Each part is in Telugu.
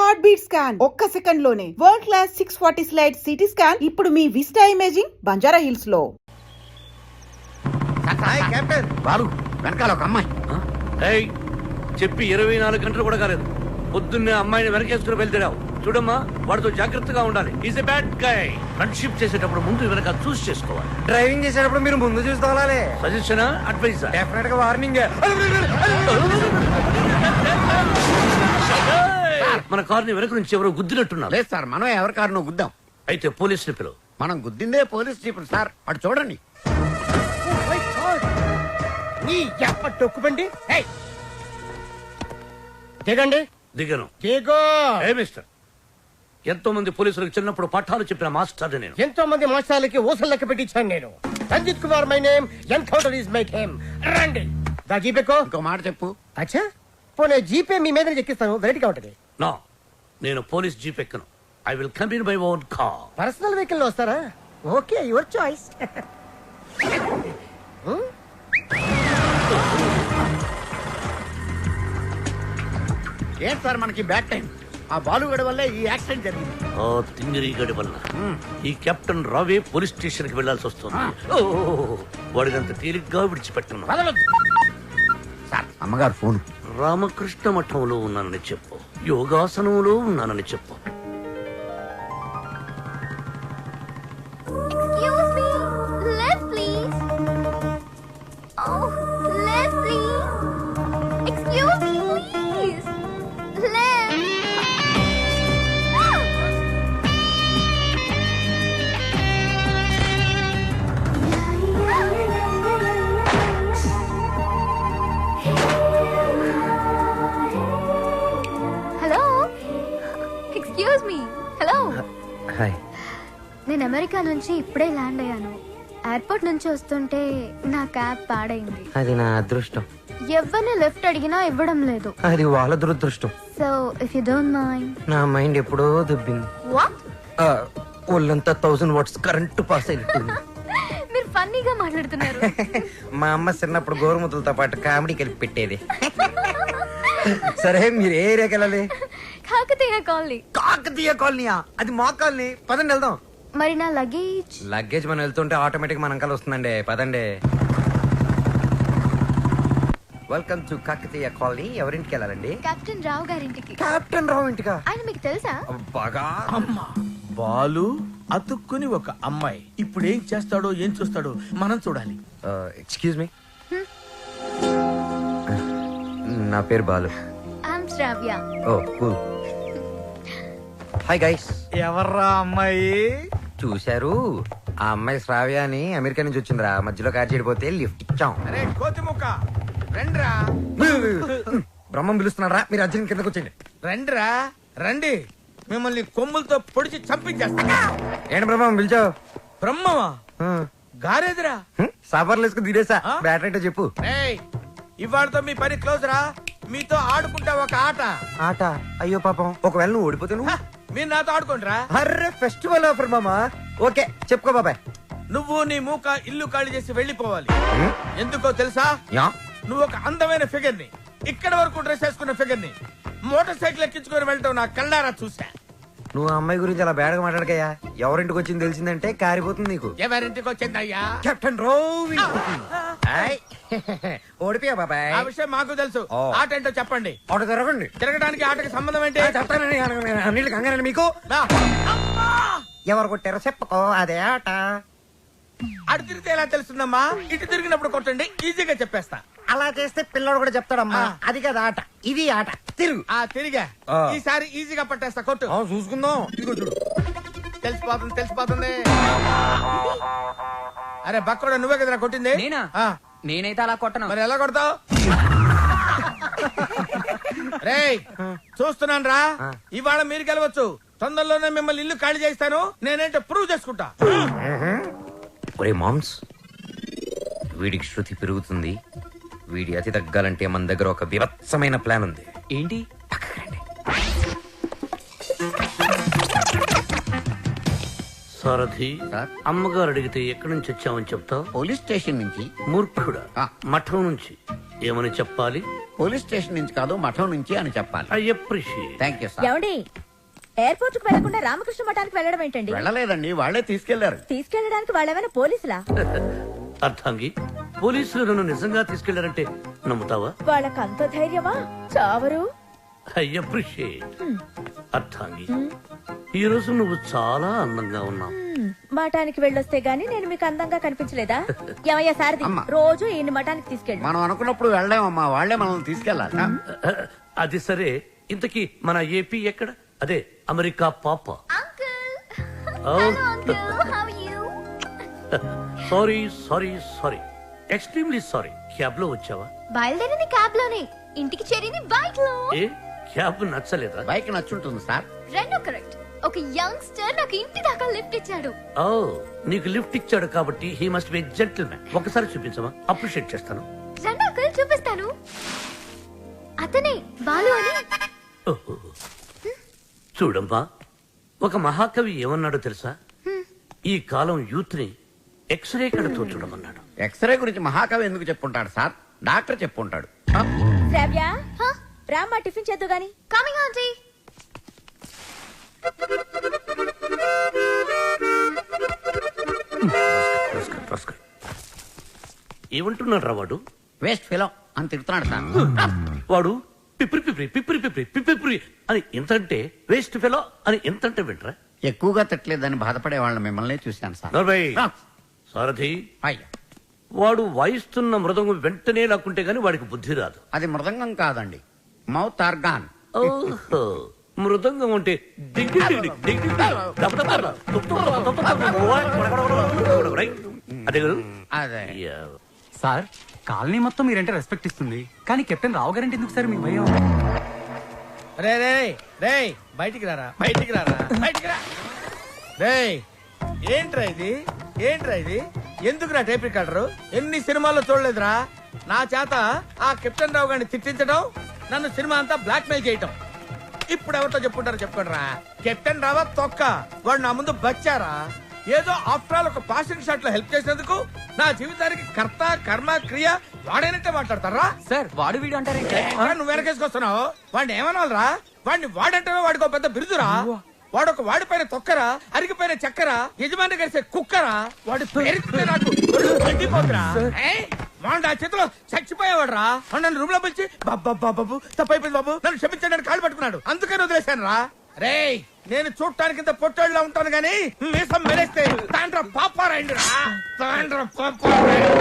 హార్ట్ బీట్ స్కాన్ ఒక్క సెకండ్ లోనే world class 640 slide CT scan ఇప్పుడు మీ విస్టా ఇమేజింగ్ బంజారా హిల్స్ లో. బాలు వెనకాల ఒక అమ్మాయి చెప్పి 24 గంటలు కూడా కాలేదు. పొద్దున్నే అమ్మాయిని వెనకేసుకుని వెళ్తావు. చూడమ్మా, వాడితో జాగ్రత్తగా ఉండాలి. Is a bad guy. Friendship చేసేటప్పుడు ముందు వెనక చూస్ చేసుకోవాలి. డ్రైవింగ్ చేసేటప్పుడు మీరు ముందు చూసుకోవాలి. సజెషన్, అడ్వైజ్, డెఫినెట్ గా వార్నింగ్. మన కారుని వెనక నుంచి ఎవరో గుద్దినట్టున్నారు. లేదు సార్, మనం ఎవరి కారును గుద్దాం. అయితే పోలీసుని పిలువు. మనం గుద్దిందే పోలీస్ జీపులు సార్. అటు చూడండి. తొక్కుబండి దిగండి. దిగను. దిగో. ఏ మిస్టర్, ఎంతో మంది పోలీసులకు చిన్నప్పుడు పాఠాలు చెప్పిన మాస్టర్ నేను. ఎంతో మంది మోసాలకి ఊసలు లెక్క పెట్టించాను నేను. Ranjith Kumar my name, encounter is my game. రండి. దా జీపేకో. ఇంకో మాట చెప్పు. అచ్చా, పోనీ జీపే మీ మీద ఎక్కిస్తాను, వెరైటీగా ఉంటది. నో, నేను పోలీస్ జీప్ ఎక్కను. I will come in my own car. Personal vehicle లో వస్తారా? Okay, your choice. ఏంటి సార్ మనకి బ్యాడ్ టైం? ఆ బాలుగడి వల్లే ఈ యాక్సిడెంట్ జరిగింది. ఓ తింగిరి గడి వల్ల ఈ కెప్టెన్ రావే పోలీస్ స్టేషన్ కి వెళ్లాల్సి వస్తుంది. వాడినంత తేలిగ్గా విడిచిపెట్టను. సార్, అమ్మగారు ఫోన్. రామకృష్ణ మఠంలో ఉన్నానని చెప్పు, యోగాసనంలో ఉన్నానని చెప్పు. Excuse me, left please. Oh, left please. Excuse me, please. Left. Hello. Excuse me. Hello. Hi. నేను అమెరికా నుంచి ఇప్పుడే ల్యాండ్ అయ్యాను. ఎయిర్పోర్ట్ నుంచి వస్తుంటే నా క్యాబ్ పాడైంది. అది నా అదృష్టం. ఎవరిని లెఫ్ట్ అడిగినా ఇవ్వడం లేదు. అది వాళ్ళ దురదృష్టం. So if you don't mind. నా మైండ్ ఎప్పుడో దుబ్బింది. వాట్? ఒళ్ళంతా 1000 వాట్స్ కరెంటు పాస్ అయినట్టుంది. మీరు ఫన్నీగా మాట్లాడుతున్నారు. మా అమ్మ చిన్నప్పుడు గోరుముద్దలతో పాటు కామెడీ కలిపి పెట్టేది. సరే, మీరు ఏ ఏరియాకి వెళ్ళాలి? కాకతీయ కాలనీ. కాకతీయ కాలనీయా? అది మా కాలనీ. పదండి వెళ్దాం. మరి నా లగేజ్? లగేజ్ మనం వెళ్తుంటే ఆటోమేటిక్ మన అంకల్ వస్తుందండి. పదండి. Welcome to Kakatiya colony. ఎవరింటికి వెళ్ళాలండి? కెప్టెన్ రావు గారింటికి. కెప్టెన్ రావు ఇంటికా? ఆయన మీకు తెలుసా? బాగా. అమ్మా, బాలు అతుక్కుని ఒక అమ్మాయి. ఇప్పుడు ఏం చేస్తాడో ఏం చూస్తాడో మనం చూడాలి. ఎక్స్క్యూజ్ మీ, నా పేరు Balu. I'm Shravya. Oh cool. Hi guys. ఎవర్రా అమ్మాయి? చూశారు, ఆ అమ్మాయి శ్రావ్య అని అమెరికా నుంచి వచ్చిందిరా. మధ్యలో కార్ చెడిపోతే లిఫ్ట్ ఇచ్చాం. అరే కోతి ముక్క, రండిరా. బ్రహ్మం పిలుస్తున్నారా? మీరు అర్జున్ కిందకు వచ్చేయండి. రండిరా, రండి. మిమ్మల్ని కొమ్ములతో పొడిచి చంపించేస్తా. ఏంటి బ్రహ్మం పిలిచావు? బ్రహ్మమా? గారేదిరా. సాఫర్లు వేసుకుని తీరేసా. బ్యాటరీ చెప్పు. ఏయ్, ఇవాళతో మీ పని క్లోజ్ రా. మీతో ఆడుకుంటా ఒక ఆట. ఆట? అయ్యో పాపం, ఒకవేళ నువ్వు ఓడిపోతే నువ్వు? మీరు నాతో ఆడుకుంటారా? అర్రే, ఫెస్టివల్ ఆఫర్ మామా. ఓకే, చెప్పుకో బాబాయ్. నువ్వు నీ మూక ఇల్లు ఖాళీ చేసి వెళ్ళిపోవాలి. ఎందుకో తెలుసా? యా. నువ్వు ఒక అందమైన ఫిగర్ ని, ఇక్కడ వరకు డ్రెస్ వేసుకున్న ఫిగర్ ని మోటార్ సైకిల్ ఎక్కించుకొని వెళ్ళటం నా కళ్ళారా చూసా. నువ్వు ఆ అమ్మాయి గురించి అలా బేడగా మాట్లాడకయ్యా. ఎవరింటికి వచ్చింది తెలిసిందంటే కారిపోతుంది నీకు. ఎవరింటికి వచ్చిందయ్యా? కెప్టెన్ రోవి. ఓడిపోయా బాబాయ్. ఆ విషయం మాకు తెలుసు. ఓ. ఆట ఏంటో చెప్పండి. ఆట తిరగండి. తిరగడానికి ఆటకి సంబంధం ఏంటి? చెప్తానండి. అన్నిటికి కంగారండి మీకు. రా. అమ్మా! ఎవరు కొట్టారో చెప్పుకో, అదే ఆట. అటు తిరిగితే ఎలా తెలుస్తుందమ్మా? ఇటు తిరిగినప్పుడు కొట్టండి, ఈజీగా చెప్పేస్తా. అలా చేస్తే పిల్లడు కూడా చెప్తాడమ్మా. అది కదా ఆట, ఇది ఆట. తిరుగు. ఆ తిరిగా. ఆ. ఈసారి ఈజీగా పట్టేస్తా, కొట్టు. చూసుకుందాం. ఇదిగో చూడు. తెలిసిపోతుంది, తెలిసిపోతుంది. అరే బక్కడా, నువ్వే కదరా కొట్టింది? నేనా? ఆ. నేనైతే అలా కొట్టను. మరి ఎలా కొడతావు? రేయ్, చూస్తున్నాను రా. ఇవాళ మీరు గెలవచ్చు. తొందరలోనే మిమ్మల్ని ఇల్లు ఖాళీ చేస్తాను. నేనేంటో ప్రూవ్ చేసుకుంటా. ఒరే మామ్స్, వీడికి శృతి పెరుగుతుంది. వీడి అతి తగ్గాలంటే మన దగ్గర ఒక వివత్సమైన ప్లాన్ ఉంది. ఏంటి? సారథి, సార్? అమ్మగారు అడిగితే ఎక్కడి నుంచి వచ్చామని చెప్తావు? పోలీస్ స్టేషన్ నుంచి. మూర్ఖుడా, ఆ. మఠం నుంచి. ఏమని చెప్పాలి? పోలీస్ స్టేషన్ నుంచి కాదు, మఠం నుంచి అని చెప్పాలి. I appreciate. Thank you sir. ఏమండి ఎయిర్పోర్ట్ కు వెళ్లకుండా రామకృష్ణ మఠానికి వెళ్ళడం ఏంటండి? వెళ్ళలేదండి, వాళ్ళే తీసుకెళ్లారు. తీసుకెళ్ళడానికి వాళ్ళేమైనా పోలీసులా? అర్థంగి, పోలీసులు నన్ను నిజంగా తీసుకెళ్లారంటే నమ్ముతావా? వాళ్ళకి అంత ధైర్యమా? చావరు. I appreciate. అర్థంగి, ఈ రోజు నువ్వు చాలా అందంగా ఉన్నావు. మఠానికి వెళ్ళొస్తే గానీ నేను మీకు అందంగా కనిపించలేదా? ఏమయ్యా సారథి, అమ్మా. రోజు ఈయన మఠానికి తీసుకెళ్ళి. మనం అనుకున్నప్పుడు వెళ్ళామమ్మా, వాళ్ళే మనల్ని తీసుకెళ్లాలి. అది సరే, ఇంతకీ మన ఏపీ ఎక్కడ? అదే అమెరికా పాప. Sorry sorry sorry, extremely sorry. Cab లో వచ్చావా? బయలుదేరింది క్యాబ్ లోనే, ఇంటికి చేరింది బైక్ లో. ఏ క్యాబ్ నచ్చలేదా? బైక్ నచ్చుంటుంది సార్. రెండు కరెక్ట్. ఒక యంగ్స్టర్ నాకు ఇంటి దాకా లిఫ్ట్ ఇచ్చాడు. ఓ, నీకు లిఫ్ట్ ఇచ్చాడు కాబట్టి హీ మస్ట్ బి జెంటిల్మెన్. ఒకసారి చూపించమా, అప్రిషియేట్ చేస్తాను. రెండు అంకుల్ చూపిస్తాను. అతనే బాలు అని. ఓహో. చూడమ్మా, ఒక మహాకవి ఏమన్నాడో తెలుసా? ఈ కాలం యూత్ ని ఎక్స్రే కడతో చూడమన్నాడు. ఎక్స్రే గురించి మహాకవి ఎందుకు చెప్పుంటాడు సార్? డాక్టర్ చెప్పుంటాడు. శ్రావ్య, రామ్మా టిఫిన్ చేద్దు గాని. Coming aunty. ఏమంటున్నాడు రా వాడు? వేస్ట్ ఫిలం అని తిడుతున్నాడు సార్. వాడు పిప్రి పిప్రి పిప్రి పిప్రి పిప్రి అని ఎంతంటే, వేస్ట్ ఫెలో అని ఎంతంటే వింటరా? ఎక్కువగా తిట్టలేదని బాధపడే వాళ్ళని మిమ్మల్ని చూశాను సార్. నర్వయ్, సారథి, అయ్యా, వాడు వాయిస్తున్న మృదంగం వెంటనే లాక్కుంటే గాని వాడికి బుద్ధి రాదు. అది మృదంగం కాదండి, మౌత్ ఆర్గాన్. ఓహో, మృదంగం అంటే డింగి డింగి డింగి దబ దబ దబ తుప్ తుప్ తుప్ తుప్ తుప్. రైట్? అదే కదా? అదే. యా. సార్, కాలనీ మొత్తం మీరంటే రెస్పెక్ట్ ఇస్తుంది, కానీ కెప్టెన్ రావు గారంటే ఎందుకు సార్ మీ భయం? రే రే రే, బయటికి రారా, బయటికి రారా, బయటికి రా. రే, ఏంట్రా ఇది, ఏంట్రా ఇది? ఎందుకురా టేప్ రికార్డరు? ఎన్ని సినిమాల్లో చూడలేదురా? నా చేత ఆ కెప్టెన్ రావు గారిని తిట్టించడం, నన్ను సినిమా అంతా బ్లాక్ మెయిల్ చేయటం. ఇప్పుడు ఎవరితో చెప్పుకుంటారో చెప్పుకోండిరా. కెప్టెన్ రావా తొక్క, వాడు నా ముందు బచ్చారా? ఏదో ఆఫ్టర్ ఆల్ ఒక పాసింగ్ షాట్ లో హెల్ప్ చేసినందుకు నా జీవితానికి కర్త కర్మ క్రియ వాడైనట్టే మాట్లాడతారా? సార్, వాడు వీడు అంటారేంటి? నువ్వు వెనకేసుకొస్తున్నావు. వాడిని ఏమనాలరా? వాడిని వాడంటే వాడికి పెద్ద బిరుదురా. వాడొక వాడిపైన తొక్కరా, అరిగిపోయిన చక్కరా, యజమాని కలిసే కుక్కరా. వాడి పేరుతుంటే నాకు మండిపోతురా. వాడు ఆ చేతిలో చచ్చిపోయేవాడు రా. నన్ను రూమ్ లో పిలిచి బాబు తప్పైపోయింది బాబు, నన్ను క్షమించడానికి కాళ్ళు పట్టుకున్నాడు. అందుకని వదిలేశాను రా. రే, నేను చూడటానికి ఇంత పొట్టోళ్ళ ఉంటాను గానీ మీసం మెరేస్తే తాండ్ర పాపారాయండి రా, తాండ్ర పాపారాయండి.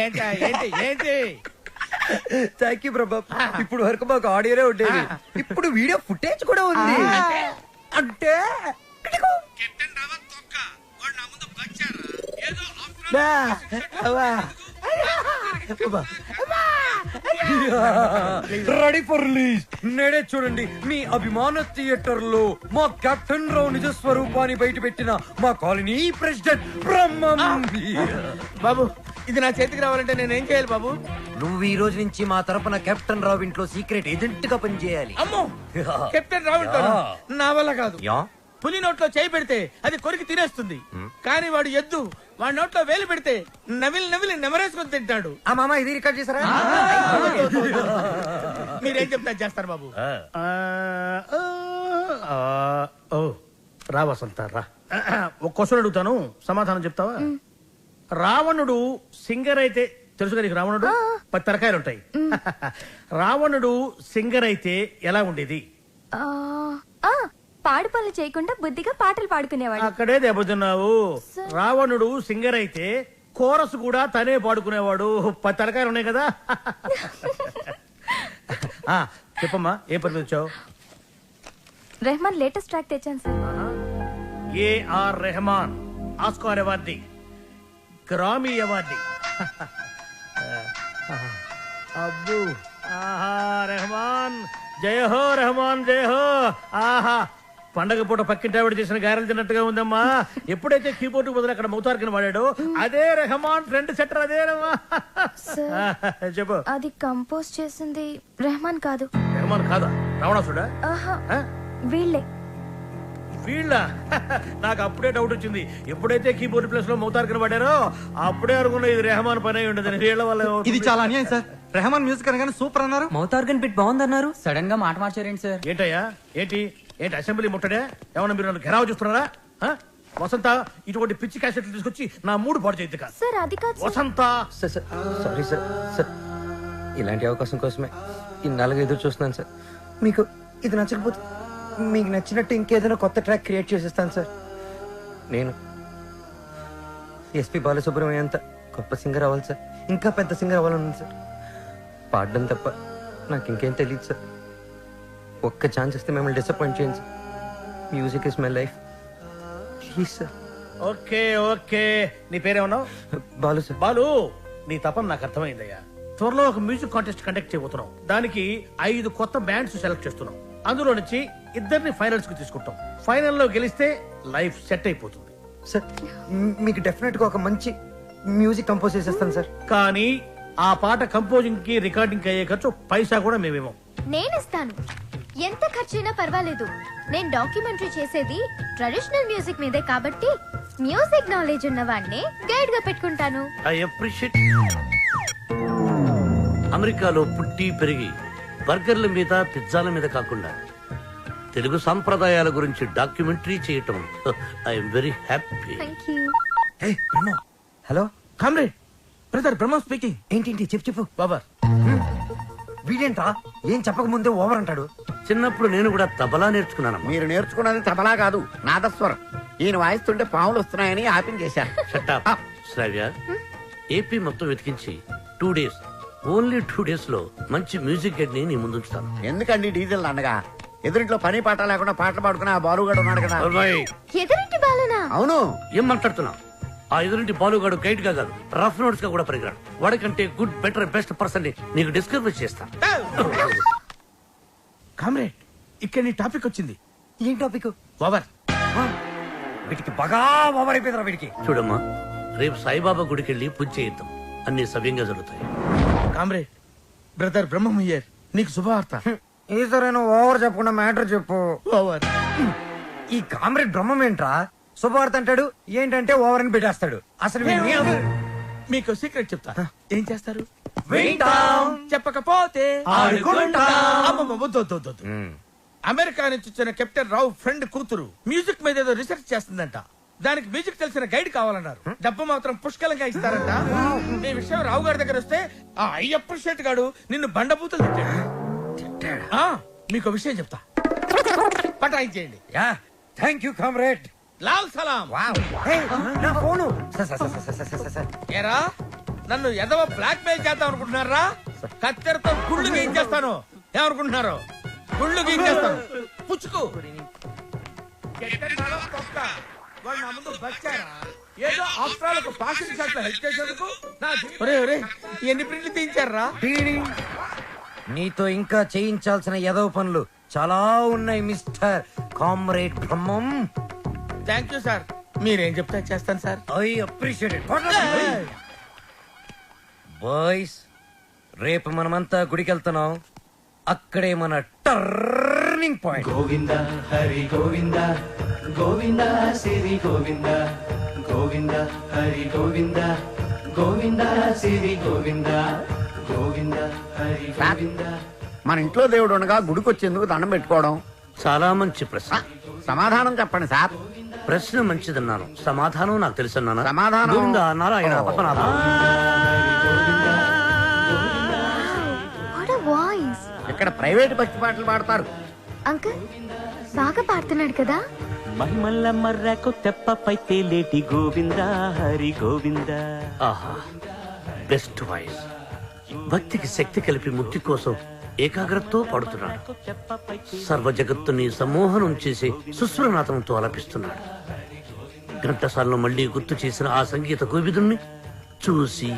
ఏంటి ఏంటి? థ్యాంక్ యూ ప్రభా. ఇప్పుడు వరకు మాకు ఆడియోనే ఉండేది, ఇప్పుడు వీడియో ఫుటేజ్ కూడా ఉంది. అంటే రెడీ ఫర్ రిలీజ్. నేడే చూడండి మీ అభిమాన థియేటర్ లో మా కెప్టెన్ రావు నిజ స్వరూపాన్ని బయట పెట్టిన మా కాలనీ ప్రెసిడెంట్ బ్రహ్మం. బాబు, ఇది నా చేతికి రావాలంటే నేను ఏం చేయాలి బాబు? నువ్వు ఈ రోజు నుంచి మా తరపున కెప్టెన్ రావు ఇంట్లో సీక్రెట్ ఏజెంట్ గా పనిచేయాలి. అమ్మో, కెప్టెన్ రావు నా వల్ల కాదు. పులి నోట్లో చేయి పెడితే అది కొరికి తినేస్తుంది, కానీ వాడు ఎద్దు. వాడి నోట్లో వేలు పెడితే నవిలి నవిలి నెమరేసుకొని తింటాడు. ఆ మామ, ఇది రికార్డ్ చేశారా? మీరేం చెప్తా చేస్తారు బాబు. ఓ రా వసంత రా. ఒక క్వశ్చన్ అడుగుతాను, సమాధానం చెప్తావా? రావణుడు సింగర్ అయితే తెలుసు కదా నీకు? రావణుడు 10 తరకాయలు ఉంటాయి. రావణుడు సింగర్ అయితే ఎలా ఉండేది? పాడు పనులు చేయకుండా బుద్ధిగా పాటలు పాడుకునేవాడు. అక్కడే దెబ్బతిన్నావు. రావణుడు సింగర్ అయితే కోరస్ కూడా తనే పాడుకునేవాడు. 10 తలకాయలు ఉన్నాయి కదా. చెప్పమ్మా, ఏ పని వచ్చావు? రెహమాన్ లేటెస్ట్ ట్రాక్ తెచ్చాను sir. A R Rahman Oscar awardee, Grammy awardee. అబ్బు, ఆహా, రెహమాన్ జయ హో, రెహమాన్ జయ హో. ఆహా, పండగ పూట పక్కింటి ఆవిడ చేసిన గారెలు తిన్నట్టుగా ఉందమ్మా. ఎప్పుడైతే కీబోర్డ్ బదులు అక్కడ మౌతార్కిని వాడాడో అదే రెహమాన్ ఫ్రెండ్ సెటర్. అదేనమ్మా. చెప్పు. అది కంపోజ్ చేసింది రెహమాన్ కాదు. రెహమాన్ కాదా? రావణాసుడా? ఆహా, వీళ్ళే. వీళ్ళ నాకు అప్పుడే డౌట్ వచ్చింది. ఎప్పుడైతే కీబోర్డ్ ప్లేస్ లో మౌతార్ కనబడారో అప్పుడే అనుకున్నా ఇది రెహమాన్ పని అయి ఉండదు. వీళ్ళ వల్ల ఏమవుతుంది? ఇది చాలా అన్యాయం సార్. రెహమాన్ మ్యూజిక్ అనగానే సూపర్ అన్నారు, మౌత్ ఆర్గన్ బిట్ బాగుందన్నారు, సడన్ గా మాట మార్చారేంటి సార్? ఏంటయ్యా ఏంటి ఏంటి అసెంబ్లీ ముట్టడే? ఏమన్నా మీరు నన్ను ఘెరావు చూస్తున్నారా? ఆ? వసంత ఇటువంటి పిచ్చి క్యాసెట్లు తీసుకొచ్చి నా మూడు పాడు చేయద్దు కాదు. సార్ అది కాదు సార్. వసంత సారీ సార్. సార్ ఇలాంటి అవకాశం కోసమే ఇన్నాళ్ళుగా ఎదురు చూస్తున్నాను సార్. మీకు ఇది నచ్చకపోతే మీకు నచ్చినట్టు ఇంకేదైనా కొత్త ట్రాక్ క్రియేట్ చేసేస్తాను సార్. నేను ఎస్పి బాలసుబ్రహ్మణ్యం అంత గొప్ప సింగర్ అవ్వాలి సార్. ఇంకా పెద్ద సింగర్ అవ్వాలన్నాను సార్. పాడడం తప్ప నాకు ఇంకేం తెలియదు సార్. ఒక్క ఛాన్స్ ఇస్తే మిమ్మల్ని డిసప్పాయింట్ చేయండి sir. Music is my life, please sir. Okay okay, నీ పేరేమన్నావు? బాలు సార్. బాలు, నీ తపన నాకు అర్థమైందయ్యా. త్వరలో ఒక మ్యూజిక్ కాంటెస్ట్ కండక్ట్ చేయబోతున్నాం. దానికి 5 కొత్త బ్యాండ్స్ సెలెక్ట్ చేస్తున్నాం. అందులో నుంచి 2 ఫైనల్స్ కు తీసుకుంటాం. ఫైనల్లో గెలిస్తే లైఫ్ సెట్ అయిపోతుంది. సార్ మీకు డెఫినెట్ గా ఒక మంచి మ్యూజిక్ కంపోజ్ చేసేస్తాను సార్. కానీ ఆ పాట కంపోజింగ్ కి రికార్డింగ్ అయ్యే ఖర్చు పైసా కూడా మేమేమో. నేను ఇస్తాను, ఎంత ఖర్చైనా పర్వాలేదు. నేను డాక్యుమెంటరీ చేసేది ట్రెడిషనల్ మ్యూజిక్ మీదే కాబట్టి మ్యూజిక్ నాలెడ్జ్ ఉన్న వాడిని గైడ్ గా పెట్టుకుంటాను. I appreciate. అమెరికాలో పుట్టి పెరిగి బర్గర్ల మీద పిజ్జాల మీద కాకుండా తెలుగు సాంప్రదాయాల గురించి డాక్యుమెంటరీ చేయటం I'm very happy. Thank you. Hello comrade, brother Brahma speaking. ఏంటి చెప్పు బాబా, వీడేంట్రా ఏం చెప్పక ముందే ఓవర్ అంటాడు. చిన్నప్పుడు నేను కూడా తబలా నేర్చుకున్నానమ్మా. మీరు నేర్చుకున్నది తబలా కాదు, నాదస్వరం. ఈయన వాయిస్తుంటే పాములు వస్తున్నాయని ఆపించేశారు. Shut up. శ్రావ్య, ఏపీ మొత్తం వెతికించి 2 days, ఓన్లీ 2 days లో మంచి మ్యూజిక్ గైడ్ ని నీ ముందుంచుతాను. ఎందుకండి డీజిల్ అండగా? ఎదురింట్లో పని పాట లేకుండా పాటలు పాడుకుని ఆ బాలుగాడు ఉన్నాడు కదా. ఎదురింటి బాలునా? అవును. ఏం మాట్లాడుతున్నావు? ఆ ఎదురింటి బాలుగాడు గైడ్ గా కాదు, రఫ్ నోట్స్ గా కూడా పరిగరాడు. వాడికంటే గుడ్ బెటర్ బెస్ట్ పర్సన్ ని నీకు డిస్కవర్ చేస్తా. కామ్రేడ్, ఇక్కడ నీ టాపిక్ వచ్చింది. ఏం టాపిక్? ఓవర్. వీటికి బాగా ఓవర్ అయిపోయిందిరా వీడికి. చూడమ్మా, రేపు సాయిబాబా గుడికి వెళ్ళి పూజ చేయిద్దాం, అన్ని సవ్యంగా జరుగుతాయి. Comrade, brother Brahmam here. నీకు శుభవార్త. ఈసారైనా ఓవర్ చెప్పకుండా మ్యాటర్ చెప్పు. ఓవర్. ఈ కామ్రేడ్ బ్రహ్మం ఏంట్రా శుభవార్త అంటాడు, ఏంటంటే ఓవర్ అని పెట్టేస్తాడు. అసలు మీకు సీక్రెట్ చెప్తా. ఏం చేస్తారు? వింటాం. చెప్పకపోతే ఆడుకుంటాం. అమ్మమ్మ, వద్దు, వద్దు, వద్దు, వద్దు. అమెరికా నుంచి వచ్చిన కెప్టెన్ రావు ఫ్రెండ్ కూతురు మ్యూజిక్ మీద ఏదో రీసెర్చ్ చేస్తుందంట. దానికి మ్యూజిక్ తెలిసిన గైడ్ కావాలన్నారు. డబ్బు మాత్రం పుష్కలంగా ఇస్తారంట. ఈ విషయం రావు గారి దగ్గర వస్తే ఆ అయ్యప్ప షెట్ గాడు నిన్ను బండబూతులు తిట్టాడు. ఆ, మీకు విషయం చెప్తా, పటాయించేయండి. Thank you comrade. లాల్ సలాం. నా ఫోను. ఏరా, నన్ను ఎదవ బ్లాక్ మెయిల్ చేద్దాం అనుకుంటున్నారా? కత్తెరతో గుళ్ళు గీయించేస్తాను. ఏమనుకుంటున్నారు? గుళ్ళు గీయించేస్తాను. పుచ్చుకు. ఎట్టన్నాలో తొక్క. వాళ్ళు నా ముందు బచ్చారా? ఏదో ఆఫ్రాలకు పాసింగ్ షాట్ లో హెల్ప్ చేసేందుకు ఎన్ని ప్రింట్లు తీయించారా? నీతో ఇంకా చేయించాల్సిన ఎదవ పనులు చాలా ఉన్నాయి mister comrade Brahmam. Thank you sir. మీరేం చెప్తే చేస్తాను sir. I appreciate it. Boys, రేపు మనమంతా గుడికి వెళ్తున్నాం. అక్కడే మన టర్నింగ్ పాయింట్. గోవింద హరి గోవింద గోవింద సిరి గోవింద గోవింద హరి గోవింద గోవింద సిరి గోవింద గోవింద హరి గోవింద. మన ఇంట్లో దేవుడు ఉండగా గుడికి వచ్చేందుకు దండం పెట్టుకోవడం చాలా మంచి ప్రశ్న. సమాధానం చెప్పండి సార్. ప్రశ్న మంచిదన్నాను, సమాధానం నాకు తెలుసన్నాను. సమాధానం Govinda Narayana Padmanabha. What a voice. ఇక్కడ ప్రైవేట్ భక్తి పాటలు పాడతారు. అంకుల్ బాగా పాడుతున్నాడు కదా. మహిమల్ల మర్రకు తెప్పపై తేలేటి గోవింద హరి గోవింద. ఆహా, బెస్ట్ వాయిస్. భక్తికి శక్తి కలిపి ముక్తి కోసం ఏకాగ్రతతో పాడుతున్నాడు. సర్వ జగత్తుని సమ్మోహనం చేసి సుస్వరనాథంతో ఆలపిస్తున్నాడు. ఘంటసాలను మళ్లీ గుర్తు చేసిన ఆ సంగీత కోవిదుణ్ణి చూసి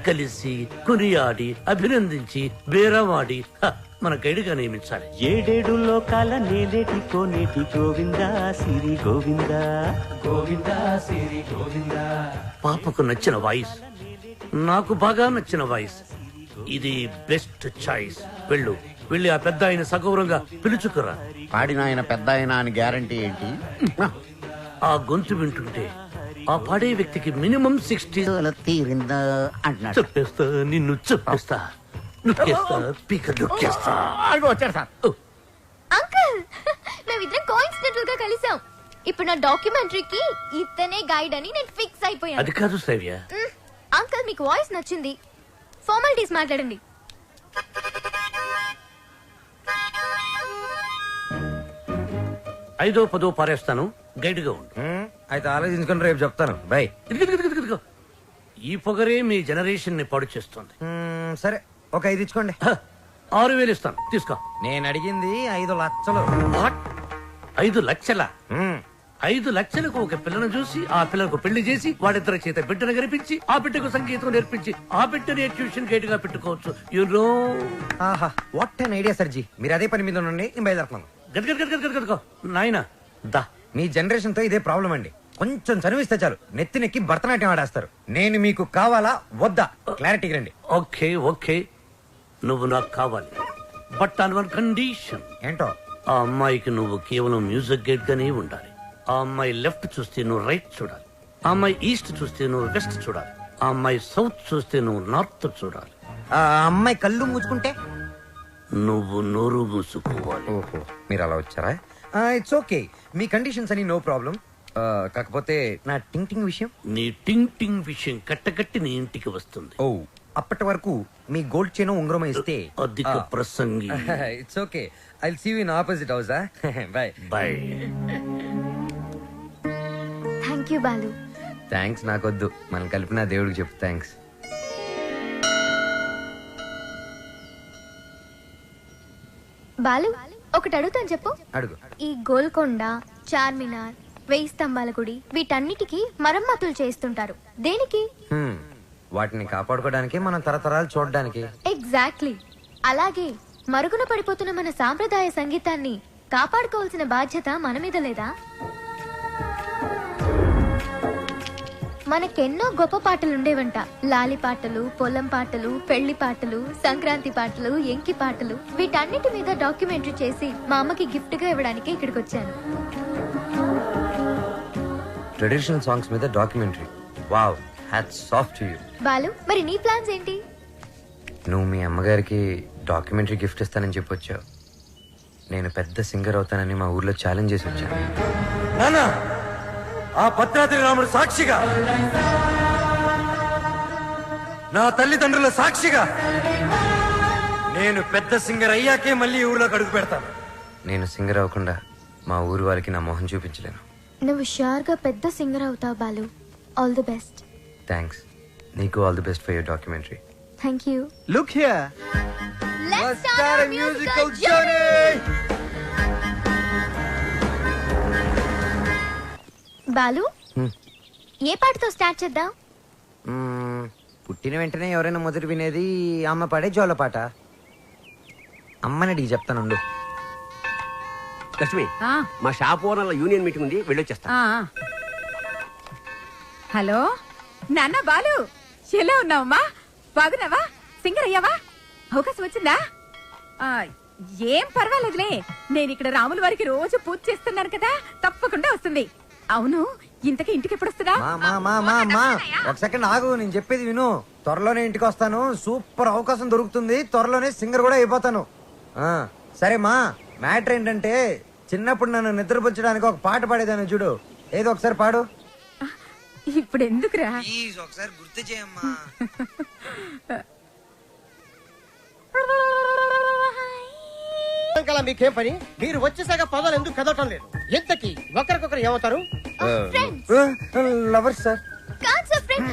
కలిసి కొనియాడి అభినందించి బేరవాడి మన గైడ్గా నియమించాలి. 7 లోకాల నేలేటి కోనేటి గోవింద సిరి గోవింద గోవింద సిరి గోవింద. పాపకు నచ్చిన వాయిస్, నాకు బాగా నచ్చిన వాయిస్. ఇది బెస్ట్ చాయిస్. వెళ్ళి ఆ పెద్ద ఆయన సగౌరవంగా పిలుచుకురా. పాడిన ఆయన పెద్ద ఆయన అని గ్యారంటీ ఏంటి? ఆ గొంతు వింటుంటే ఆ పాడే వ్యక్తికి మినిమం 60 తీరిందా అంటున్నాడు. చెప్పేస్తా, నిన్ను చెప్పేస్తా, నొక్కేస్తా, పీక నొక్కేస్తా. అదిగో వచ్చారు సార్. అంకుల్ మేమిద్దరం కోఇన్సిడెంటల్ గా కలిసాం. ఇప్పుడు నా డాక్యుమెంటరీకి ఇతనే గైడ్ అని నేను ఫిక్స్ అయిపోయాను. అది కాదు శ్రావ్య. అంకుల్ మీకు వాయిస్ నచ్చింది, ఫార్మాలిటీస్ మాట్లాడండి. ఐదో పదో పారేస్తాను, గైడ్ గా ఉండు. అయితే ఆలోచించుకుని రేపు చెప్తాను. బై. ఇదిగో. ఈ పొగరే మీ జనరేషన్ ని పాడు చేస్తుంది. సరే, ఒక 5 ఇచ్చుకోండి. 6,000 ఇస్తాను, తీసుకో. నేను అడిగింది 5 లక్షలు. 5 లక్షల? 5 లక్షలకు ఒక పిల్లను చూసి ఆ పిల్లకు పెళ్లి చేసి వాడిద్దరి చేత బిడ్డను కనిపించి ఆ బిడ్డకు సంగీతం నేర్పించి ఆ బిడ్డని ట్యూషన్ గైడ్ గా పెట్టుకోవచ్చు. ఆహా, వాట్ అన్ ఐడియా సర్జీ. మీరు అదే పని మీద ఉండండి, నేను బయలుదేరుతున్నాను. గదగదగదగదగో నాయనా దా. మీ జనరేషన్ తో ఇదే ప్రాబ్లం అండి. కొంచెం చదివిస్తే చాలు నెత్తినెక్కి భరతనాట్యం ఆడేస్తారు. నేను మీకు కావాలా వద్దా క్లారిటీకి రండి. ఓకే, నువ్వు నాకు కావాలి, బట్ ఆన్ వన్ కండిషన్. ఏంటో? ఆ అమ్మాయికి నువ్వు కేవలం మ్యూజిక్ గైడ్ గానే ఉండాలి. ఆ అమ్మాయి లెఫ్ట్ చూస్తే నువ్వు రైట్ చూడాలి, ఆ అమ్మాయి ఈస్ట్ చూస్తే నువ్వు వెస్ట్ చూడాలి, ఆ అమ్మాయి సౌత్ చూస్తే నువ్వు నార్త్ చూడాలి. ఆ అమ్మాయి కళ్ళు మూసుకుంటే నువ్వు నోరు మూసుకోవాలి. ఓహో, మీరు అలా వచ్చారా? ఇట్స్ ఓకే, మీ కండిషన్స్ అని నో ప్రాబ్లం. కాకపోతే నా టింగ్ టింగ్ విషయం. నీ టింగ్ విషయం కట్టకట్టి నీ ఇంటికి వస్తుంది. ఓ, అప్పటి వరకు మీ గోల్డ్ చైన్ ఉంగరం ఇస్తే అధిక ప్రసంగి. It's okay, I will see you in opposite house. Bye bye. Thank you Balu. Thanks నాకొద్దు, మనం కలిపిన దేవుడికి చెప్పు థ్యాంక్స్. బాలు ఒకటి అడుగుతాను, చెప్పు. అడుగు. ఈ గోల్కొండ, చార్మినార్, 1000 స్తంభాల గుడి వీటన్నిటికీ మరమ్మతులు చేస్తుంటారు. దేనికి? వాటిని కాపాడుకోవడానికి, మనం తరతరాలు చూడడానికి. ఎగ్జాక్ట్లీ. అలాగే మరుగున పడిపోతున్న మన సాంప్రదాయ సంగీతాన్ని కాపాడుకోవాల్సిన బాధ్యత మన మీద లేదా? మనకెన్నో గొప్ప పాటలు ఉండేవంట. లాలి పాటలు, పొలం పాటలు, పెళ్లి పాటలు, సంక్రాంతి పాటలు, ఎంకి పాటలు. వీటన్నిటి మీద డాక్యుమెంటరీ చేసి మా అమ్మకి గిఫ్ట్ గా ఇవ్వడానికి ఇక్కడికి వచ్చాను. ట్రెడిషనల్ సాంగ్స్ మీద documentary. Wow, hats off to you. Balu, మరి నీ ప్లాన్స్ ఏంటి? నువ్వు మీ అమ్మగారికి డాక్యుమెంటరీ గిఫ్ట్ ఇస్తానని చెప్పొచ్చావు. నేను పెద్ద సింగర్ అవుతానని మా ఊర్లో ఛాలెంజ్ చేసి వచ్చాను. నానా, ఆ భద్రాద్రి రాముడు సాక్షిగా, నా తల్లిదండ్రుల సాక్షిగా, నేను పెద్ద సింగర్ అయ్యాకే మళ్ళీ ఈ ఊర్లోకి అడుగు పెడతాను. నేను సింగర్ అవ్వకుండా మా ఊరి వాళ్ళకి నా మొహం చూపించలేను. నువ్వు షూర్ గా పెద్ద సింగర్ అవుతావు Balu. All the best. Thanks. నీకు all the best for your documentary. Thank you. Look here. Let's start a musical journey. Balu, ఏ పాటతో స్టార్ట్ చేద్దాం? పుట్టిన వెంటనే ఎవరైనా మొదటి వినేది అమ్మ పాడే జోల పాట. అమ్మనడిగి చెప్తానుండు. లక్ష్మి, మా షాప్ ఓనర్ల యూనియన్ మీటింగ్ ఉంది, వెళ్ళొచ్చేస్తా. హలో నాన్న బాలు, ఎలా ఉన్నావమ్మా? బాగున్నావా? సింగర్ అయ్యావా? అవకాశం వచ్చిందా? ఏం పర్వాలేదులే, నేను ఇక్కడ రాముల వారికి రోజు పూజ చేస్తున్నాను కదా, తప్పకుండా వస్తుంది. అవును, ఇంతకీ ఇంటికి ఎప్పుడు వస్తుందా? ఒక సెకండ్ ఆగు, నేను చెప్పేది విను. త్వరలోనే ఇంటికి వస్తాను. సూపర్ అవకాశం దొరుకుతుంది. త్వరలోనే సింగర్ కూడా అయిపోతాను. సరే మా, మ్యాటర్ ఏంటంటే చిన్నప్పుడు నన్ను నిద్రపుచ్చడానికి ఒక పాట పాడేదాన్ని చూడు. ఏదో ఒకసారి పాడు. ఇప్పుడు ఎందుకురా? ఒకసారి గుర్తు చేయమ్మా. మీకేం పని? మీరు వచ్చేసాక పదాలు ఎందుకు కదవటం లేదు? ఎంతకి ఒకరికొకరు ఏమవుతారు? Lovers sir. కాదు సార్, ఫ్రెండ్.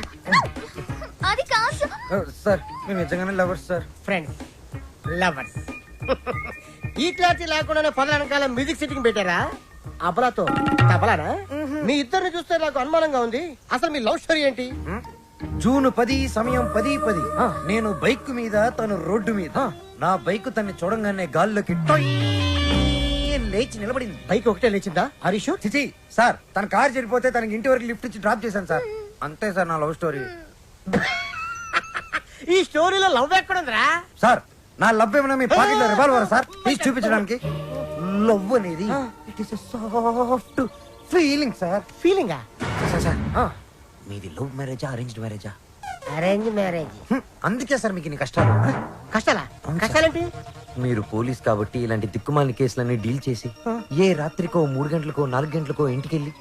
అది కాదు సార్, మేము నిజంగానే లవర్స్ సార్. Friends, lovers. ఈ క్లారిటీ లేకుండానే పదాల వెనకాల మ్యూజిక్ సెట్టింగ్ పెట్టారా? అబలాతో తబలానా? మీ ఇద్దరిని చూస్తే నాకు అనుమానంగా ఉంది. అసలు మీ లవ్ స్టోరీ ఏంటి? జూన్ 10 సమయం 10:10. నేను బైక్ మీద, తను రోడ్డు మీద. నా బైక్ తన్ని చూడంగానే గాల్లోకి లేచి నిలబడింది. బైక్ ఒకటే లేచిందా? హరీష్ చిచి సార్, తన కార్ చెడిపోతే తనకి ఇంటి వరకు లిఫ్ట్ ఇచ్చి డ్రాప్ చేశాను సార్. అంతే సార్ నా లవ్ స్టోరీ. ఈ స్టోరీలో లవ్ ఎక్కడుందిరా? సార్, నా లవ్ ఏమన్నా మీ పాకెట్ లో రివాల్వర్ సార్? ప్లీజ్ చూపించడానికి. లవ్ అనేది it is soft feeling sir. ఫీలింగా? సార్ మీది లవ్ మ్యారేజా అరేంజ్డ్ మ్యారేజా? Arrange marriage. అందుకే సార్ మీకు ఇన్ని కష్టాలు. కష్టాలా? కష్టాలేంటి? మీరు పోలీస్ కాబట్టి ఇలాంటి దిక్కుమాలిన కేసులన్నీ డీల్ చేసి ఏ రాత్రికో 3 గంటలకో 4 గంటలకో ఇంటికెళ్ళి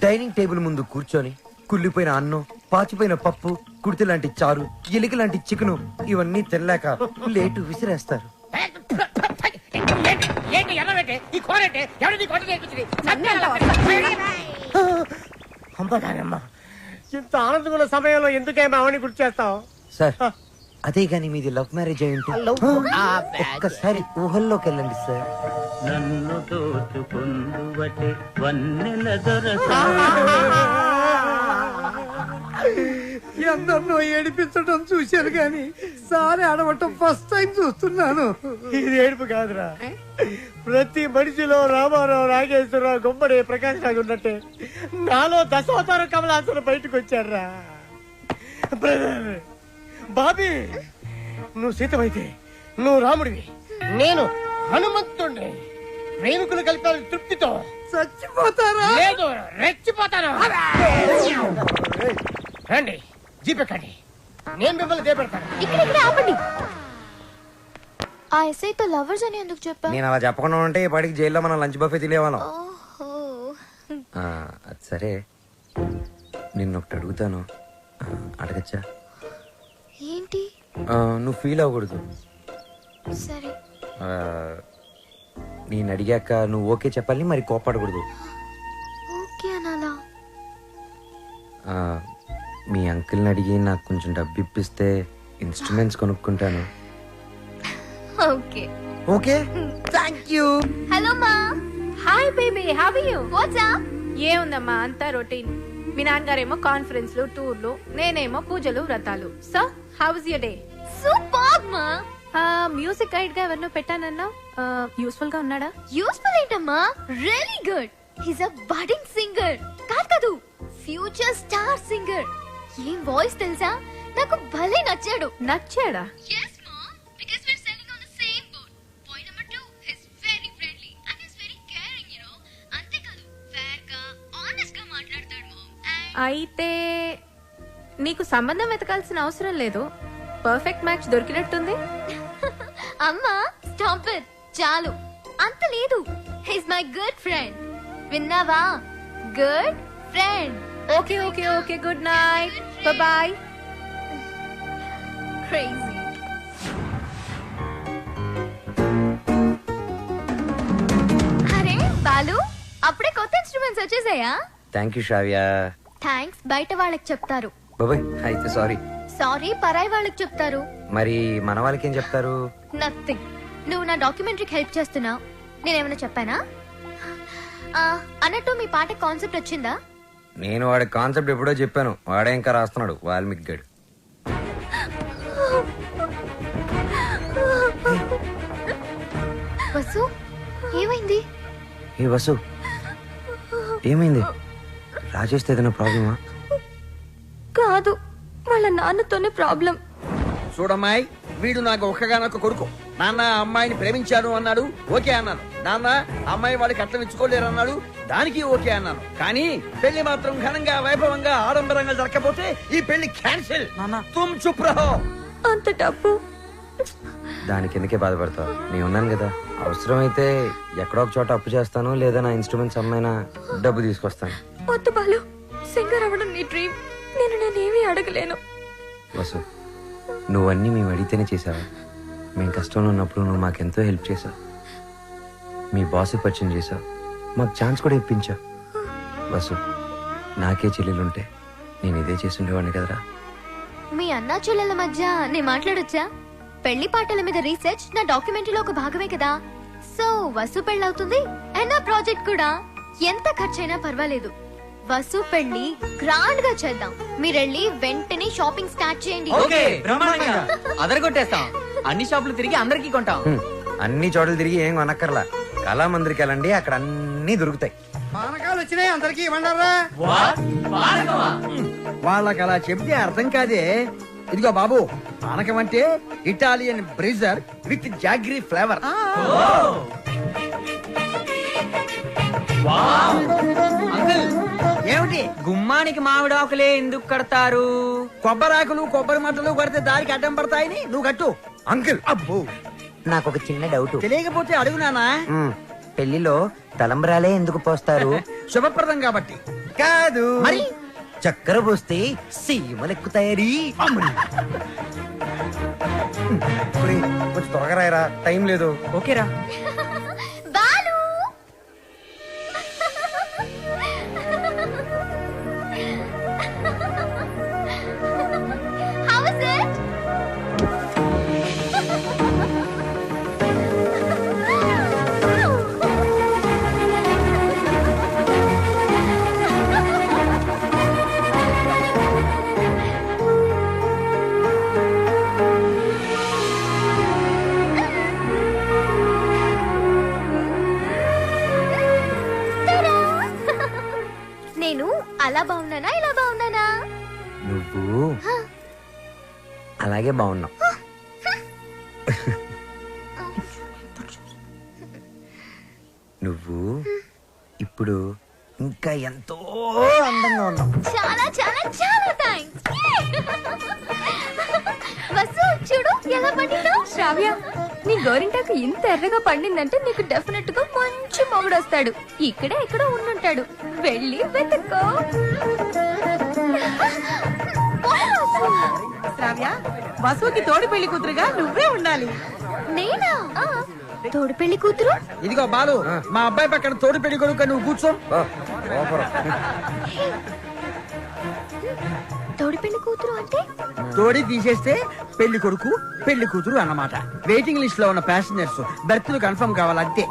డైనింగ్ టేబుల్ ముందు కూర్చొని కుళ్ళిపోయిన అన్నం, పాచిపోయిన పప్పు, కుడితి లాంటి చారు, ఎలిక లాంటి చికెను ఇవన్నీ తెల్లాక లేటు విసిరేస్తారు. ఇంత ఆనందమైన సమయంలో ఎందుకే మావని గుర్తు చేస్తావు? సార్ అదే గాని మీది లవ్ మ్యారేజ్ అయి ఉంటే ఒక్కసారి ఊహల్లోకి వెళ్ళండి సార్. నన్ను దోచుకుందువటే వన్నెల దొరసా. ఎందరినో ఏడిపించడం చూశాను గాని సారి ఆడవటం ఫస్ట్ టైం చూస్తున్నాను. ఇది ఏడుపు కాదురా, ప్రతి మనిషిలో రామారావు, నాగేశ్వరరావు, గుమ్మడి, ప్రకాష్ రాజు ఉన్నట్టే నాలో దశావతార కమలాసులు బయటకు వచ్చారా. బ్రదర్ బాబీ, నువ్వు సీతమైతే నువ్వు రాముడివి, నేను హనుమంతుడిని. ప్రేమికులు కలిపాలి తృప్తితో. చచ్చిపోతారా? లేదు, రెచ్చిపోతాను. రండి జీపెక్కండి, నేను మిమ్మల్ని దేపెడతాను. ఇక్కడ ఆపండి. ఆ ఎస్ఐతో లవర్స్ అని ఎందుకు చెప్పా? నేను అలా చెప్పకుండా ఉంటే ఈ పాటికి జైల్లో మనం లంచ్ బఫే తినేవాళ్ళం. ఓహో. అది సరే, నిన్నొకటి అడుగుతాను, అడగచ్చా? ఏంటి? నువ్వు ఫీల్ అవ్వకూడదు. సరే. నేను అడిగాక నువ్వు ఓకే చెప్పాలి, మరి కోపడకూడదు. ఓకే అనాలా? మీ అంకుల్ని అడిగి నాకు కొంచెం డబ్బు ఇప్పిస్తే ఇన్స్ట్రుమెంట్స్ కొనుక్కుంటాను. Okay. Okay, thank you. Hello మా. Hi baby, how are you? What's up? ఏముందమ్మా, అంతా రొటీన్. మీ నాన్నగారేమో కాన్ఫరెన్స్లు, టూర్లు, నేనేమో పూజలు, వ్రతాలు. So how was your day? Super మా. మ్యూజిక్ గైడ్ గా ఎవరినో పెట్టానన్నా, యూస్ఫుల్ గా ఉన్నాడా? యూస్ఫుల్ ఏంటమ్మా, రియల్లీ గుడ్. హిస్ అ బడింగ్ సింగర్. కాదు, ఫ్యూచర్ స్టార్ సింగర్. ఏం వాయిస్ తెలుసా, నాకు భలే నచ్చాడు. నచ్చాడా? yes mom, because we're sailing on the same boat. Point number 2, he's very friendly and he's very caring, you know. అంతే కాదు, fair గా honest గా మాట్లాడతాడు mom. అయితే నీకు సంబంధం వెతకాల్సిన అవసరం లేదు, పర్ఫెక్ట్ మ్యాచ్ దొరికినట్టుంది. అమ్మా స్టాప్ ఇట్, చాలు. అంత లేదు, హిస్ మై గుడ్ ఫ్రెండ్. విన్నావా? Good friend. Okay okay okay, good night, bye. Crazy. అరే బాలు, అప్పుడే కొత్త ఇన్స్ట్రుమెంట్స్ వచ్చేసాయా? Thank you Shravya. థ్యాంక్స్ బయట వాళ్ళకి చెప్తారు. బాబాయ్ అయితే సారీ. సారీ పరాయి వాళ్ళకి చెప్తారు. మరి మన వాళ్ళకి ఏం చెప్తారు? నథింగ్. నువ్వు నా డాక్యుమెంటరీకి హెల్ప్ చేస్తున్నావు, నేనేమైనా చెప్పానా? అన్నట్టు మీ పాట కాన్సెప్ట్ వచ్చిందా? నేను వాడి కాన్సెప్ట్ ఎప్పుడో చెప్పాను, వాడే ఇంకా రాస్తున్నాడు, వాల్మీకి గడు. వసు, ఏమైంది? ఏ వసు, ఏమైంది? రాజేష్తో ఏదైనా ప్రాబ్లమా? కాదు, వాళ్ళ నాన్నతోనే ప్రాబ్లం. చూడమ్మాయి, వీడు నాకు ఒక్కగానొక్క కొడుకు. నాన్న అమ్మాయిని ప్రేమించాను అన్నాడు, ఓకే అన్నాను. నాన్న అమ్మాయి వాడికి అట్లం ఇచ్చుకోలేరు అన్నాడు, దానికి ఓకే అన్నాను. కానీ పెళ్లి మాత్రం ఘనంగా, వైభవంగా, ఆడంబరంగా జరగకపోతే ఈ పెళ్లి క్యాన్సిల్. తుమ్ చుప్ రహో. అంత డబ్బు దానికి ఎందుకే బాధపడతావు? నేను ఉన్నాను కదా, అవసరమైతే ఎక్కడో ఒక చోట అప్పు చేస్తాను, లేదా నా ఇన్స్ట్రుమెంట్స్ అమ్మైనా డబ్బు తీసుకొస్తాను. వద్దు బాలు, సింగర్ అవ్వడం నీ డ్రీమ్, నేనేమీ అడగలేను. వసు, నువ్వన్నీ మేము అడిగితేనే చేసావా? మేము కష్టంలో ఉన్నప్పుడు నువ్వు మాకెంతో హెల్ప్ చేసావు. మీ బాస్కి పరిచయం చేసావు, మాకు ఛాన్స్ కూడా ఇప్పించావు. వసు, నాకే చెల్లెలుంటే నేను ఇదే చేసి ఉండేవాడిని కదరా. మీ అన్నా చెల్లెల మధ్య నేను మాట్లాడొచ్చా? పెళ్లి పాటల మీద రీసెర్చ్ నా డాక్యుమెంటరీలో ఒక భాగమే కదా. సో వసు పెళ్ళవుతుంది అండ్ నా ప్రాజెక్ట్ కూడా. ఎంత ఖర్చైనా పర్వాలేదు, వసు పెళ్లి గ్రాండ్ గా చేద్దాం. మీరెళ్ళి వెంటనే షాపింగ్ స్టార్ట్ చేయండి. అదరగొట్టేస్తాం, అన్ని షాపులు తిరిగి అందరికీ కొంటాం. అన్ని చోట్ల తిరిగి ఏం కొనక్కర్లా, కళామందిరికి వెళ్ళండి, అక్కడ అన్ని దొరుకుతాయి. పానకాలు వచ్చినాయి, అందరికి ఇవ్వండారా. వాళ్ళకి అలా చెప్తే అర్థం కాదే. ఇదిగో బాబు, పానకం అంటే Italian Brezza with jaggery flavour. ఏమిటి గుమ్మానికి మామిడాకులే ఎందుకు కడతారు? కొబ్బరాకులు కొబ్బరి మంటలు కొడితే దారికి అడ్డం పడతాయని నువ్వు కట్టు. అంకుల్ అబ్బో నాకు ఒక చిన్న డౌట్. తెలియకపోతే అడుగు నానా. పెళ్లిలో తలంబ్రాలే ఎందుకు పోస్తారు? శుభప్రదం కాబట్టి. కాదు మరి చక్కెర పోస్తే సీమలెక్కుతాయని. కొంచెం త్వరగా రాయరా, టైం లేదు. ఓకేరా. Balu How is it? నేను అలా బాగున్నానా ఇలా బాగున్నానా? నువ్వు అలాగే బాగున్నావు. నువ్వు ఇప్పుడు ఇంకా ఎంతో అందంగా ఉన్నావు. చాలా చాలా చాలా థాంక్స్. వసు చూడు ఎలా పండిందో. శ్రావ్య నీ గోరింటాకు ఇంత ఎర్రగా పండిందంటే నీకు డెఫినెట్ గా మంచి మొగుడు వస్తాడు. ఇక్కడే ఎక్కడో ఉండుంటాడు, వెళ్ళి వెతుక్కో. శ్రావ్య వసుకి తోడు పెళ్లి కూతురుగా నువ్వే ఉండాలి. నేనా? తోడు పెళ్లి కూతురు? ఇదిగో బాలు, మా అబ్బాయి పక్కన తోడు పెళ్లి కొడుకు నువ్వు కూర్చో. తోడు పెళ్లి కూతురు అంటే తోడి తీసేస్తే పెళ్లి కొడుకు పెళ్లి కూతురు అన్నమాట. వెయిటింగ్ లిస్ట్ లో ఉన్న ప్యాసింజర్స్ బెర్త్లు కన్ఫర్మ్ కావాలి అంతే.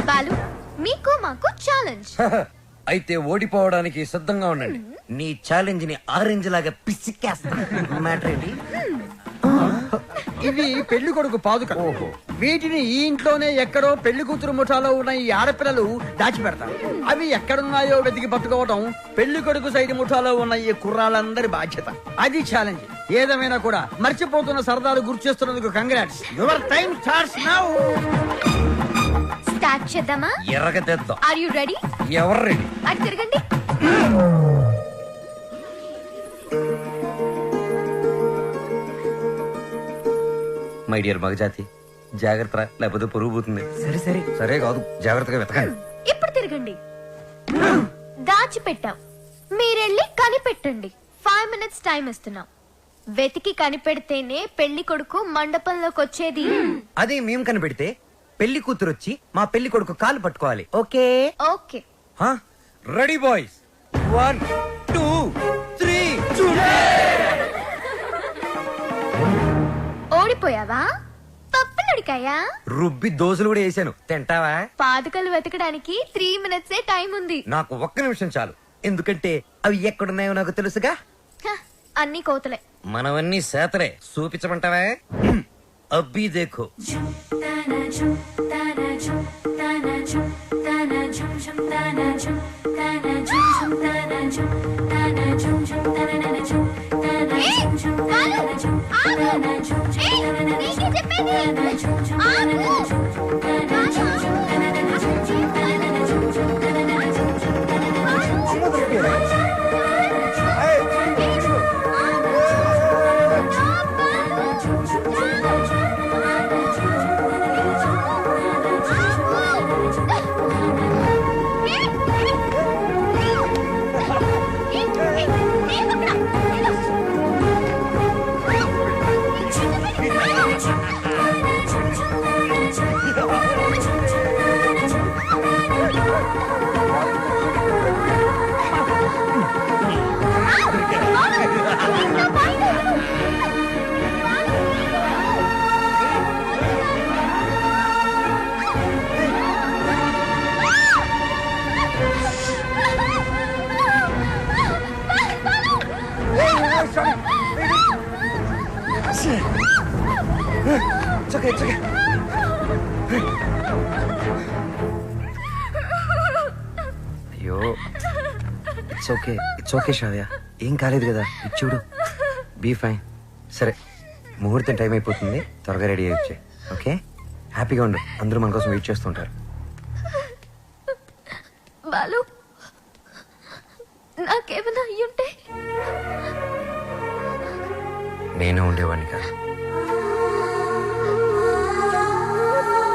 బాలు మీకు మాకు ఛాలెంజ్. అయితే ఓడిపోవడానికి సిద్ధంగా ఉండండి. నీ ఛాలెంజ్ ని ఆరెంజ్ లాగా పిసికేస్తా. మ్యాటర్ ఏంటి? ఇవి పెళ్లి కొడుకు పాదుక. వీటిని ఈ ఇంట్లోనే ఎక్కడో పెళ్లి కూతురు ముఠాలో ఉన్న ఈ ఆడపిల్లలు దాచిపెడతారు. అవి ఎక్కడున్నాయో వెతికి పట్టుకోవడం పెళ్లి కొడుకు సైడ్ ముఠాలో ఉన్న ఈ కుర్రాళ్ళందరి బాధ్యత. అది ఛాలెంజ్. ఏదేమైనా కూడా మర్చిపోతున్న సరదాలు గుర్తు చేస్తున్నందుకు congrats. Your time starts now. Start చేద్దామా? ఎర్రగా తెద్దాం. Are you ready? ఎవరు రెడీ? అటు తిరగండి. మై డియర్ మగజాతి, జాగ్రత్త, లేకపోతే పొరుగు పోతుంది. సరే సరే. సరే కాదు, జాగ్రత్తగా వెతకండి. ఇప్పుడు తిరగండి. దాచిపెట్టాం, మీరెళ్ళి కనిపెట్టండి. 5 minutes టైం ఇస్తున్నాం. వెతికి కనిపెడితేనే పెళ్లి కొడుకు మండపంలోకి వచ్చేది. అదే మేము కనిపెడితే పెళ్లి కూతురు వచ్చి మా పెళ్లి కొడుకు కాలు పట్టుకోవాలి. ఓకే? ఓకే. Ready boys, 1 2 3 ఓడిపోయావా? పప్పులడికాయా? రుబ్బి దోశలు కూడా వేసాను, తింటావా? పాదుకలు వెతకడానికి 3 minutes టైం ఉంది. నాకు ఒక్క నిమిషం చాలు, ఎందుకంటే అవి ఎక్కడున్నాయో నాకు తెలుసుగా. అన్ని కోతలే. మనవన్నీ సేతలే. చూపించమంటావా? అబ్బి దేఖో. అయ్యో, ఇట్స్ ఓకే శ్రావ్య, ఏం కాలేదు కదా. ఇది చూడు, బీ ఫైన్. సరే ముహూర్తం టైం అయిపోతుంది, త్వరగా రెడీ అయ్యి వచ్చే. ఓకే, హ్యాపీగా ఉండు. అందరూ మన కోసం వెయిట్ చేస్తుంటారు. బాలు నాకేమైనా అయ్యుంటే నేను ఉండేవాడిని కాదు.